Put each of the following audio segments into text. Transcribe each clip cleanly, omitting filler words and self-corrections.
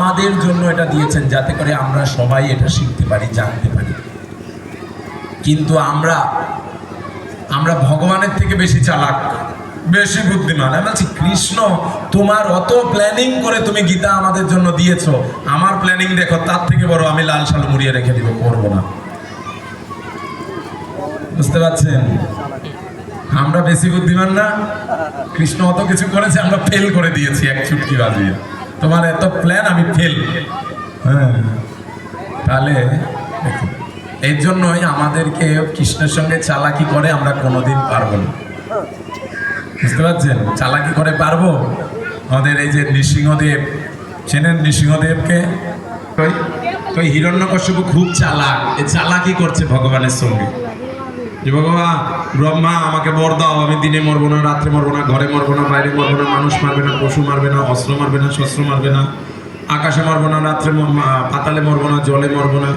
আমাদের জন্য এটা দিয়েছেন যাতে করে আমরা সবাই এটা শিখতে পারি, জানতে পারি। কিন্তু আমরা ভগবানের থেকে বেশি চালাক, বেশি বুদ্ধিমান। আমি বলছি কৃষ্ণ তোমার অত প্ল্যানিং করে তুমি গীতা আমাদের জন্য দিয়েছ, আমার প্ল্যানিং দেখো তার থেকে বড় আমি লাল সালু মুড়িয়ে রেখে দিব, করবো না। বুঝতে পারছেন? আমরা বেশি বুদ্ধিমান না? কৃষ্ণ অত কিছু করেছে, আমরা ফেল করে দিয়েছি এক চুটকি বাজিয়ে। তোমার এত প্ল্যান, আমি ফেল। হ্যাঁ, তাহলে দেখুন, এর জন্যই আমাদেরকে কৃষ্ণের সঙ্গে চালাকি করে আমরা কোনোদিন পারবো না। বুঝতে পারছেন? চালাকি করে পারবো? আমাদের এই যে নৃসিংহদেব, চেনেন নৃসিংহদেবকে? তো হিরণ্যকশ্যপ খুব চালাক, এই চালাকি করছে ভগবানের সঙ্গে যে ভগবান ব্রহ্মা আমাকে বর দাও, আমি দিনে মরবো না, রাত্রে মরবো না, ঘরে মরবো না, বাইরে মরবো না, মানুষ মারবে না, পশু মারবে না, অস্ত্র মারবে না, শস্ত্র মারবে না, আকাশে মরবো না, রাত্রে পাতালে মরবো না, জলে মরবো না,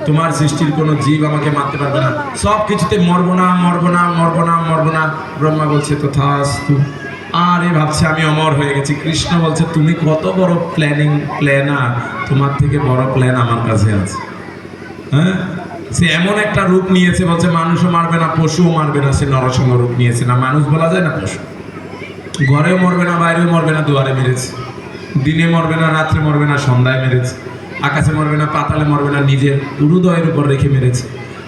তোমার সৃষ্টির কোনো জীব আমাকে মারতে পারবে না, সব কিছুতে মরবো না, মরবো না, মরবো না, মরবো না। ব্রহ্মা বলছে তথাস্তু। আর এ ভাবছে আমি অমর হয়ে গেছি। কৃষ্ণ বলছে তুমি কত বড় প্ল্যানার, তোমার থেকে বড় প্ল্যান আমার কাছে আছে। হ্যাঁ, সে এমন একটা রূপ নিয়েছে, বলছে মানুষও মারবে না, পশুও মারবে না। সে নরসিংহ রূপ নিয়েছে। না মানুষ বলা যায় না পশু। ঘরেও মরবে না, বাইরেও মরবে না, দুয়ারে মেরেছে। দিনে মরবে না, রাত্রে মরবে না, সন্ধ্যায় মেরেছে। আকাশে মরবে না, পাতালে মরবে না, নিজের উরুদয়ের উপর রেখে মেরেছে।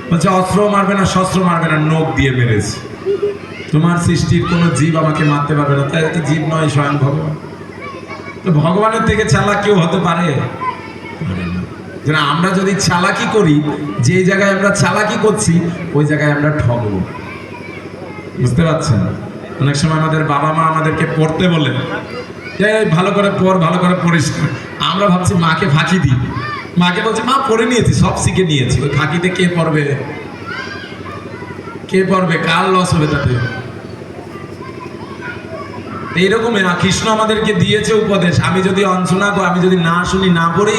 বলছে অস্ত্রও মারবে না, শস্ত্র মারবে না, নখ দিয়ে মেরেছে। তোমার সৃষ্টির কোনো জীব আমাকে মারতে পারবে না। তাই তো জীব নয়, স্বয়ং ভগবান। তো ভগবানের থেকে চালাক কেউ হতে পারে? আমরা যদি চালাকি করি, যে জায়গায় আমরা চালাকি করছি ওই জায়গায় আমরা ঠকবো। বুঝতে পারছেন? অনেক সময় আমাদের বাবা মা আমাদেরকে পড়তে বলে, ভালো করে পড়, ভালো করে পড়িস। আমরা ভাবছি মাকে ফাঁকি দিই। মাকে বলছে মা পড়ে নিয়েছি, সব শিখে নিয়েছি। ওই ফাঁকিতে কে পড়বে? কে পড়বে? কার লস হবে তাতে? এইরকমই না, কৃষ্ণ আমাদেরকে দিয়েছে উপদেশ। আমি যদি অনশোনা করি, আমি যদি না শুনি, না পড়ি,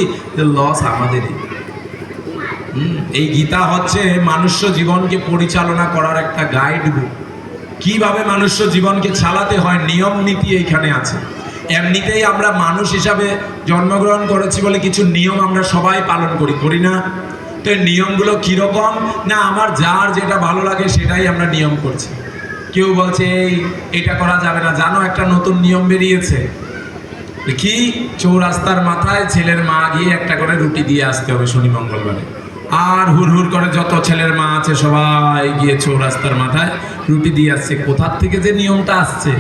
লস আমাদেরই। এই গীতা হচ্ছে মানুষ্য জীবনকে পরিচালনা করার একটা গাইড বুক। কিভাবে মানুষ্য জীবনকে চালাতে হয়, নিয়ম নীতি এইখানে আছে। এমনিতেই আমরা মানুষ হিসাবে জন্মগ্রহণ করেছি বলে কিছু নিয়ম আমরা সবাই পালন করি না? তো এই নিয়মগুলো কিরকম না, আমার যার যেটা ভালো লাগে সেটাই আমরা নিয়ম করছি। কেউ বলছে এটা করা যাবে না। জানো একটা নতুন নিয়ম বেরিয়েছে কি? চৌরাস্তার মাথায় ছেলের মা গিয়ে একটা করে রুটি দিয়ে আসতে হবে শনি মঙ্গলবারে। আর হুড় করে যত ছেলের মা আছে সবাই গিয়ে চৌরাস্তার মাথায় রুটি দিয়ে আসছে। কোথার থেকে যে নিয়মটা আসছে,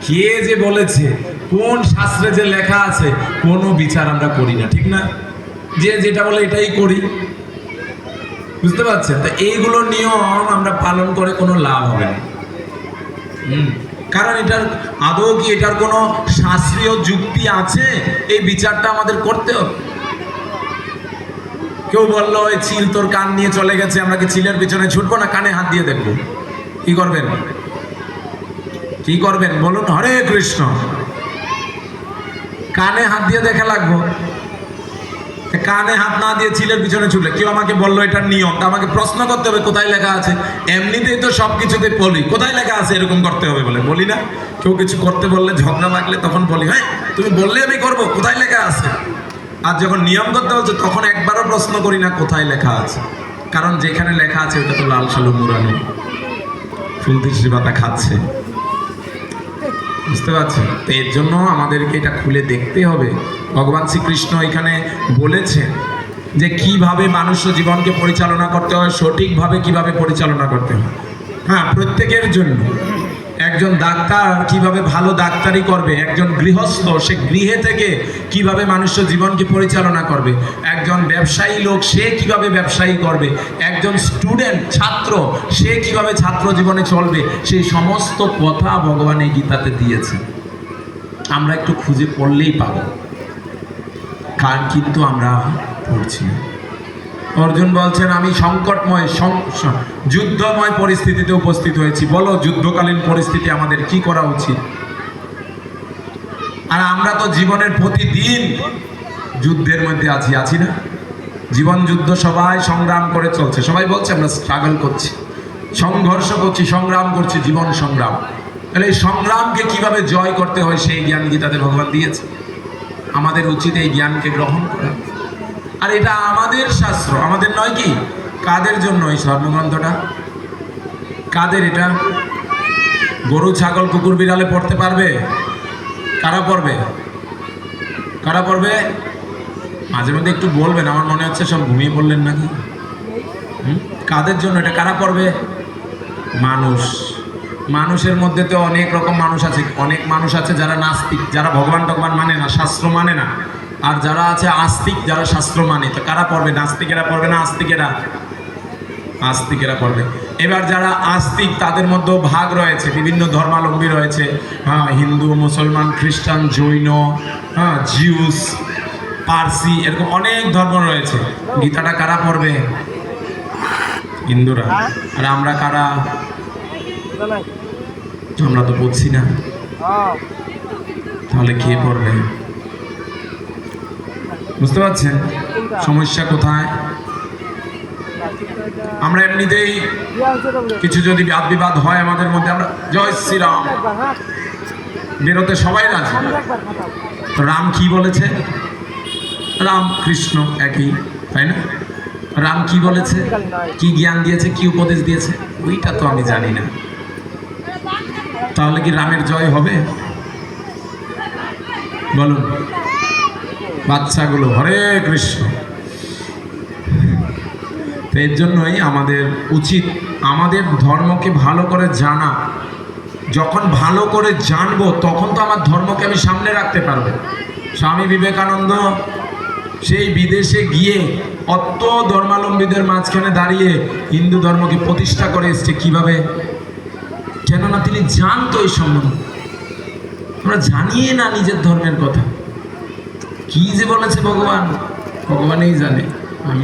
কে যে বলেছে, কোন শাস্ত্রে যে লেখা আছে, কোনো বিচার আমরা করি না, ঠিক না? যে যেটা বলে এটাই করি। বুঝতে পারছেন? তো এইগুলো নিয়ম আমরা পালন করে কোনো লাভ হবে না। কারণ এটার আদৌ কি এটার কোনো শাস্ত্রীয় যুক্তি আছে? এই বিচারটা আমাদের করতে হবে। কেউ বললো ওই চিল তোর কান নিয়ে চলে গেছে, আমরা কি চিলের পিছনে ছুটবো না কানে হাত দিয়ে দেখবো? কি করবেন? কি করবেন বলুন? হরে কৃষ্ণ। কানে হাত দিয়ে দেখে লাগবো? কানে হাত না দিয়ে চিলের পিছনে ছুটলে কেউ আমাকে বললো এটার নিয়ম, তা আমাকে প্রশ্ন করতে হবে কোথায় লেখা আছে। এমনিতেই তো সব কিছুতে বলি কোথায় লেখা আছে এরকম করতে হবে বলে, বলি না? কেউ কিছু করতে বললে, ঝগড়া লাগলে তখন বলি হ্যাঁ তুমি বললে আমি করবো, কোথায় লেখা আছে? আর যখন নিয়ম করতে বলছে তখন একবারও প্রশ্ন করি না কোথায় লেখা আছে। কারণ যেখানে লেখা আছে ওটা তো লাল সালু মুরানো, ফুলতিসি পাতা খাচ্ছে। বুঝতে পারছেন? তো এর জন্য আমাদেরকে এটা খুলে দেখতে হবে। ভগবান শ্রীকৃষ্ণ এখানে বলেছেন যে কিভাবে মানুষ্য জীবনকে পরিচালনা করতে হয়, সঠিকভাবে কিভাবে পরিচালনা করতে হয়। হ্যাঁ, প্রত্যেকের জন্য। একজন ডাক্তার কিভাবে ভালো ডাক্তারি করবে, একজন গৃহস্থ সে গৃহে থেকে কিভাবে মানুষ্য জীবনকে পরিচালনা করবে, একজন ব্যবসায়ী লোক সে কিভাবে ব্যবসায়ী করবে, একজন স্টুডেন্ট ছাত্র সে কিভাবে ছাত্র জীবনে চলবে, সেই সমস্ত কথা ভগবান এই গীতাতে দিয়েছে। আমরা একটু খুঁজে পড়লেই পাবো, কারণ কিন্তু আমরা পড়ছি না। অর্জুন বলছেন আমি সংকটময় যুদ্ধময় পরিস্থিতিতে উপস্থিত হয়েছি। বলো যুদ্ধকালীন পরিস্থিতি আমাদের কি করা উচিত? আর আমরা তো জীবনের প্রতিদিন যুদ্ধের মধ্যে আছি না? জীবন যুদ্ধ, সবাই সংগ্রাম করে চলছে। সবাই বলছে আমরা স্ট্রাগল করছি, সংঘর্ষ করছি, সংগ্রাম করছি, জীবন সংগ্রাম। তাহলে এই সংগ্রামকে কিভাবে জয় করতে হয় সেই জ্ঞান গীতাতে ভগবান দিয়েছে। আমাদের উচিত এই জ্ঞানকে গ্রহণ করা। আর এটা আমাদের শাস্ত্র, আমাদের নয় কি? কাদের জন্য এই ধর্মগ্রন্থটা? কাদের এটা? গরু, ছাগল, কুকুর, বিড়ালে পড়তে পারবে? কারা পড়বে? কারা পড়বে? মাঝে মধ্যে একটু বলবেন, আমার মনে হচ্ছে সব ঘুমিয়ে পড়লেন নাকি। কাদের জন্য এটা? কারা পড়বে? মানুষ। মানুষের মধ্যে তো অনেক রকম মানুষ আছে। অনেক মানুষ আছে যারা নাস্তিক, যারা ভগবান টগবান মানে না, শাস্ত্র মানে না। আর যারা আছে আস্তিক, যারা শাস্ত্র মানে। তো কারা পড়বে? নাস্তিকেরা পড়বে না আস্তিকেরা? আস্তিকেরা পড়বে। এবার যারা আস্তিক তাদের মধ্যেও ভাগ রয়েছে, বিভিন্ন ধর্মাবলম্বী রয়েছে। হ্যাঁ, হিন্দু, মুসলমান, খ্রিস্টান, জৈন, হ্যাঁ, জিউস, পার্সি, এরকম অনেক ধর্ম রয়েছে। গীতাটা কারা পড়বে? হিন্দুরা। আর আমরা কারা? আমরা তো পড়ছি না, তাহলে কে পড়বে? বুঝতে পারছেন সমস্যা কোথায়? আমরা এমনিতেই কিছু যদি বাদ বিবাদ হয় আমাদের মধ্যে, আমরা জয় শ্রীরাম বেরোতে সবাই রাজি। তো রাম কি বলেছে? রাম কৃষ্ণ একই, তাই না? রাম কি বলেছে, কি জ্ঞান দিয়েছে, কি উপদেশ দিয়েছে, ওইটা তো আমি জানি না। তাহলে কি রামের জয় হবে? বলুন বাচ্চাগুলো, হরে কৃষ্ণ। তো এর জন্যই আমাদের উচিত আমাদের ধর্মকে ভালো করে জানা। যখন ভালো করে জানবো তখন তো আমার ধর্মকে আমি সামনে রাখতে পারবো। স্বামী বিবেকানন্দ সেই বিদেশে গিয়ে অত ধর্মাবলম্বীদের মাঝখানে দাঁড়িয়ে হিন্দু ধর্মকে প্রতিষ্ঠা করে এসছে। কিভাবে? কেননা তিনি জানতো এই সম্বন্ধে। আমরা জানিয়ে না নিজের ধর্মের কথা। কি যে বলেছে ভগবান, ভগবানই জানে। আমি